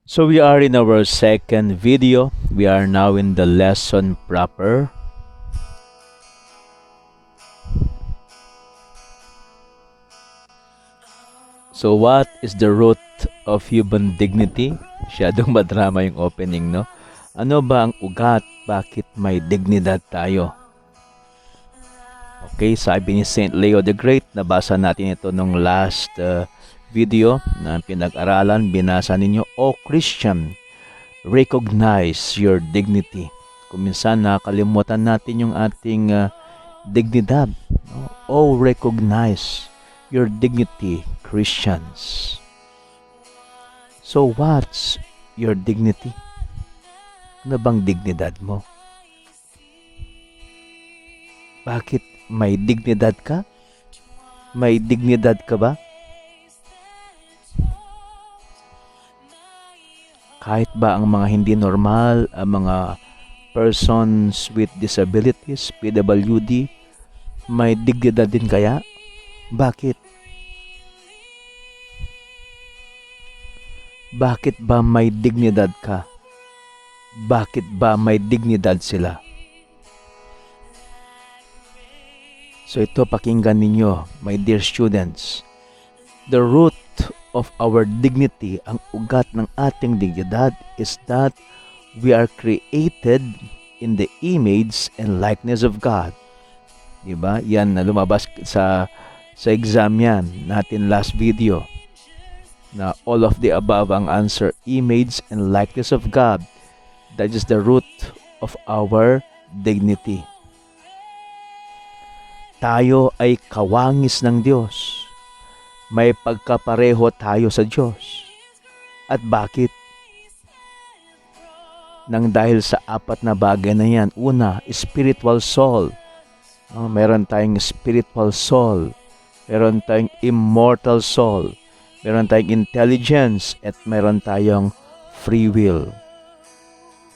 So we are in our second video. We are now in the lesson proper. So what is the root of human dignity? Masyadong madrama yung opening, no? Ano ba ang ugat? Bakit may dignidad tayo? Okay, sabi ni Saint Leo the Great, nabasa natin ito nung last video na pinag-aralan, binasa ninyo, O Christian, recognize your dignity. Kung minsan nakalimutan natin yung ating dignidad. No? Oh, recognize your dignity, Christians. So what's your dignity? Ano bang dignidad mo? Bakit may dignidad ka? May dignidad ka ba? Kahit ba ang mga hindi normal, ang mga persons with disabilities, PWD, may dignidad din kaya? Bakit? Bakit ba may dignidad ka? Bakit ba may dignidad sila? So ito pakinggan ninyo, my dear students. The root of our dignity, ang ugat ng ating dignidad is that we are created in the image and likeness of God. Diba? Yan na lumabas sa exam yan natin last video. Na all of the above ang answer, image and likeness of God. That is the root of our dignity. Tayo ay kawangis ng Diyos. May pagkapareho tayo sa Diyos. At bakit? Nang dahil sa apat na bagay na yan. Una, spiritual soul. Meron tayong spiritual soul. Meron tayong immortal soul. Meron tayong intelligence. At meron tayong free will.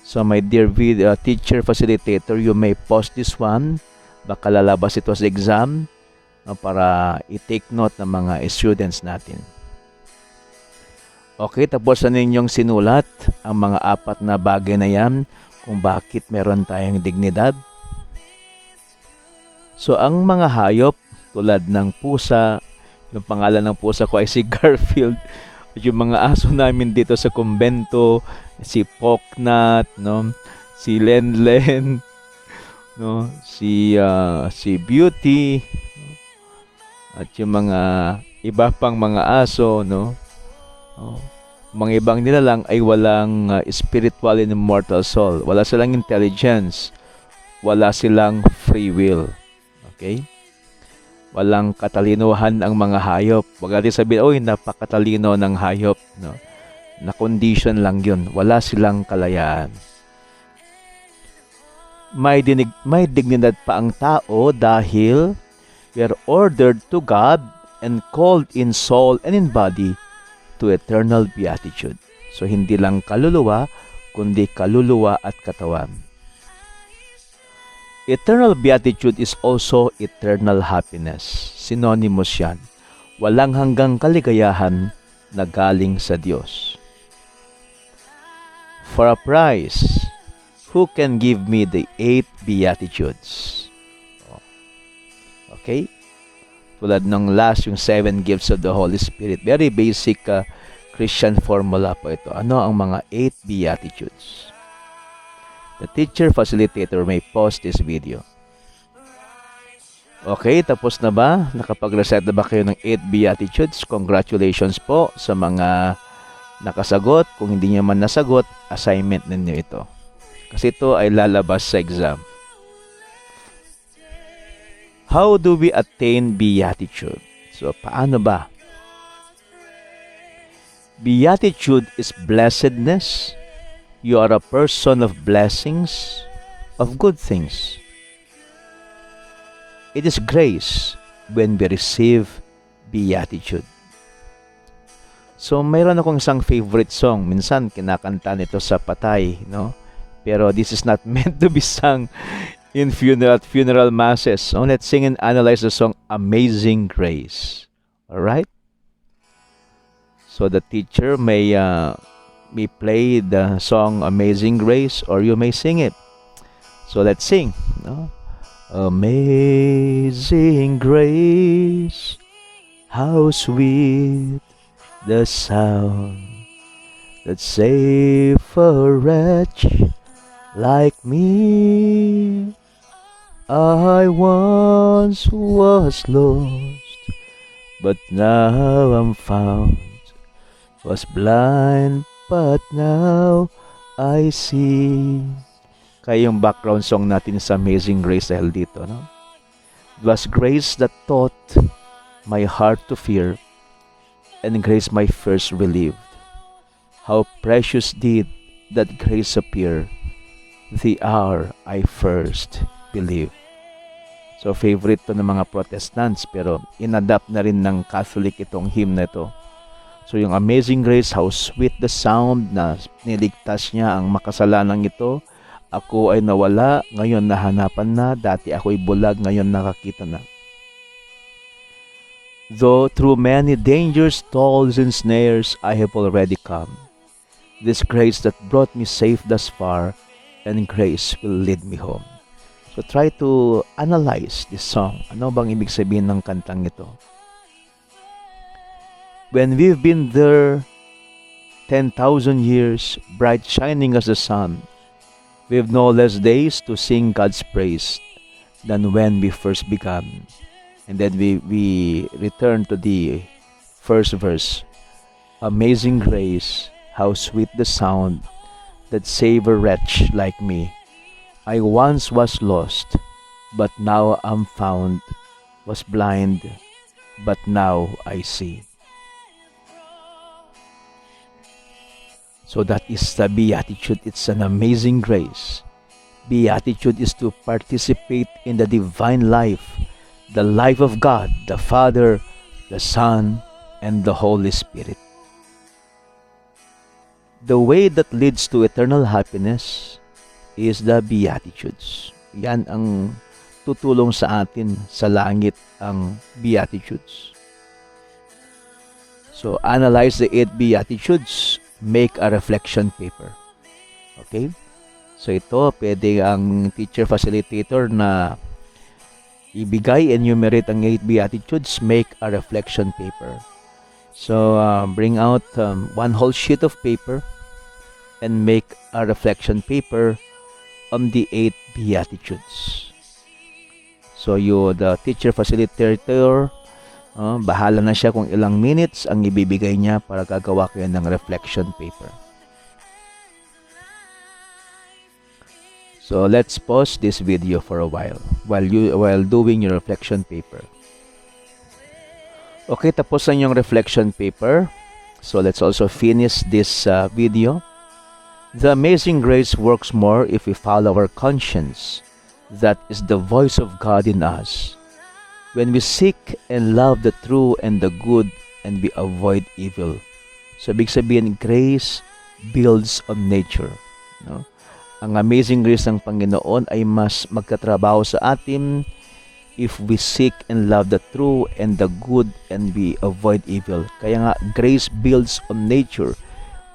So my dear teacher, facilitator, you may pause this one. Baka lalabas ito sa exam para i-take note ng mga students natin. Okay, tapos na ninyong sinulat ang mga apat na bagay na yan kung bakit meron tayong dignidad. So, ang mga hayop tulad ng pusa, yung pangalan ng pusa ko ay si Garfield, yung mga aso namin dito sa kumbento, si Poknat, no? Si Lenlen, no, si Beauty, at yung mga iba pang mga aso, no, mga ibang nila lang ay walang spiritual and immortal soul, wala silang intelligence, wala silang free will. Okay, walang katalinuhan ang mga hayop. Wag natin sabihin, oy, napakatalino ng hayop, no, na condition lang yun, wala silang kalayaan. May dignidad pa ang tao dahil we are ordered to God and called in soul and in body to eternal beatitude. So hindi lang kaluluwa, kundi kaluluwa at katawan. Eternal beatitude is also eternal happiness. Synonymous yan. Walang hanggang kaligayahan na galing sa Diyos. For a price, who can give me the 8 beatitudes? Okay? Tulad ng last, yung 7 gifts of the Holy Spirit. Very basic Christian formula po ito. Ano ang mga 8 beatitudes? The teacher facilitator may pause this video. Okay, tapos na ba? Nakapag-recite na ba kayo ng 8 beatitudes? Congratulations po sa mga nakasagot. Kung hindi nyo man nasagot, assignment ninyo ito. Kasi ito ay lalabas sa exam. How do we attain beatitude? So, paano ba? Beatitude is blessedness. You are a person of blessings, of good things. It is grace when we receive beatitude. So, mayroon akong isang favorite song. Minsan, kinakanta nito sa patay, no? Pero this is not meant to be sung in funeral masses. So let's sing and analyze the song Amazing Grace. Alright? So the teacher may may play the song Amazing Grace, or you may sing it. So let's sing. No? Amazing grace, how sweet the sound that saved a wretch like me. I once was lost, but now I'm found. Was blind, but now I see. Kaya yung background song natin sa Amazing Grace dahil dito, no? It was grace that taught my heart to fear, and grace my first relieved. How precious did that grace appear the hour I first believed. So favorite to ng mga Protestants, pero inadapt na rin ng Catholic itong hymn na ito. So yung Amazing Grace, how sweet the sound na niligtas niya ang makasalanang ito. Ako ay nawala, ngayon nahanapan na. Dati ako'y bulag, ngayon nakakita na. Though through many dangers, toils, and snares I have already come, this grace that brought me safe thus far, and grace will lead me home. So try to analyze this song. Ano bang ibig sabihin ng kantang ito? When we've been there 10,000 years, bright shining as the sun, we've no less days to sing God's praise than when we first began. And then we return to the first verse. Amazing grace, how sweet the sound that saved a wretch like me. I once was lost, but now I'm found. Was blind, but now I see. So that is the Beatitude. It's an amazing grace. Beatitude is to participate in the divine life, the life of God, the Father, the Son, and the Holy Spirit. The way that leads to eternal happiness is the Beatitudes. Yan ang tutulong sa atin sa langit, ang Beatitudes. So, analyze the 8 Beatitudes. Make a reflection paper. Okay? So, ito, pwede ang teacher facilitator na ibigay, enumerate ang 8 Beatitudes, make a reflection paper. So, bring out one whole sheet of paper and make a reflection paper on the 8 Beatitudes. So, the teacher facilitator, bahala na siya kung ilang minutes ang ibibigay niya para gagawa kayo ng reflection paper. So, let's pause this video for a while doing your reflection paper. Okay, tapos na yung reflection paper. So, let's also finish this video. The amazing grace works more if we follow our conscience. That is the voice of God in us. When we seek and love the true and the good, and we avoid evil. So, ibig sabihin, grace builds on nature. No? Ang amazing grace ng Panginoon ay mas magkatrabaho sa atin if we seek and love the true and the good, and we avoid evil. Kaya nga, grace builds on nature.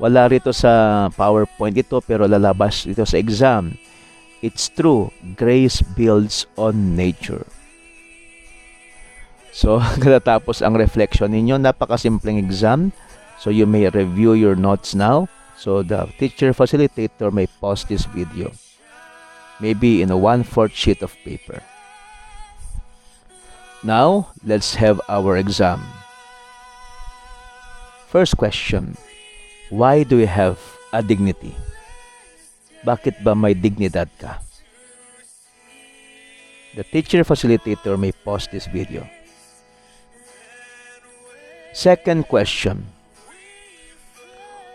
Wala rito sa PowerPoint ito, pero lalabas ito sa exam. It's true, grace builds on nature. So, katatapos ang reflection ninyo, napakasimpleng exam. So, you may review your notes now. So, the teacher facilitator may pause this video. Maybe in a 1/4 sheet of paper. Now, let's have our exam. First question. Why do you have a dignity? Bakit ba may dignidad ka? The teacher facilitator may pause this video. Second question.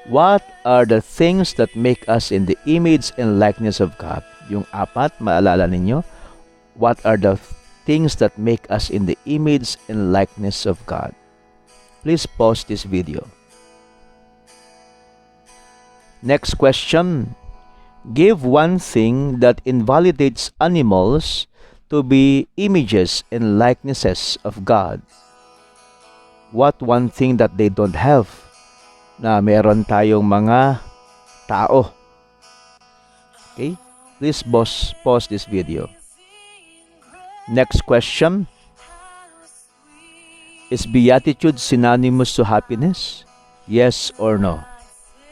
What are the things that make us in the image and likeness of God? Yung 4, maalala ninyo? What are the things that make us in the image and likeness of God? Please pause this video. Next question. Give one thing that invalidates animals to be images and likenesses of God. What one thing that they don't have? Na meron tayong mga tao. Okay? Please pause this video. Next question. Is beatitude synonymous to happiness? Yes or no?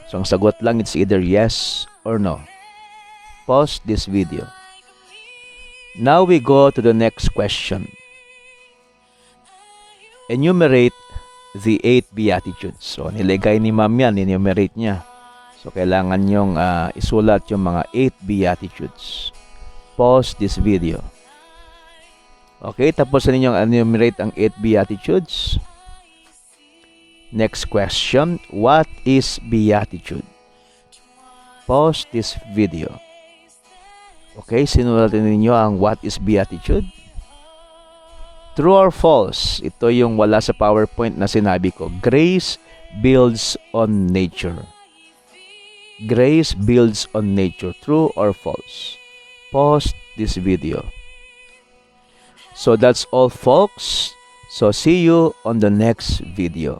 So, ang sagot lang, it's either yes or no. Pause this video. Now we go to the next question. Enumerate the 8 beatitudes. So, niligay ni ma'am yan, enumerate niya. So, kailangan nyong isulat yung mga 8 beatitudes. Pause this video. Okay, tapos na ninyong enumerate ang 8 beatitudes. Next question, what is beatitude? Pause this video. Okay, sinulatan ninyo ang what is beatitude? True or false? Ito yung wala sa PowerPoint na sinabi ko. Grace builds on nature. Grace builds on nature. True or false? Pause this video. So that's all, folks. So see you on the next video.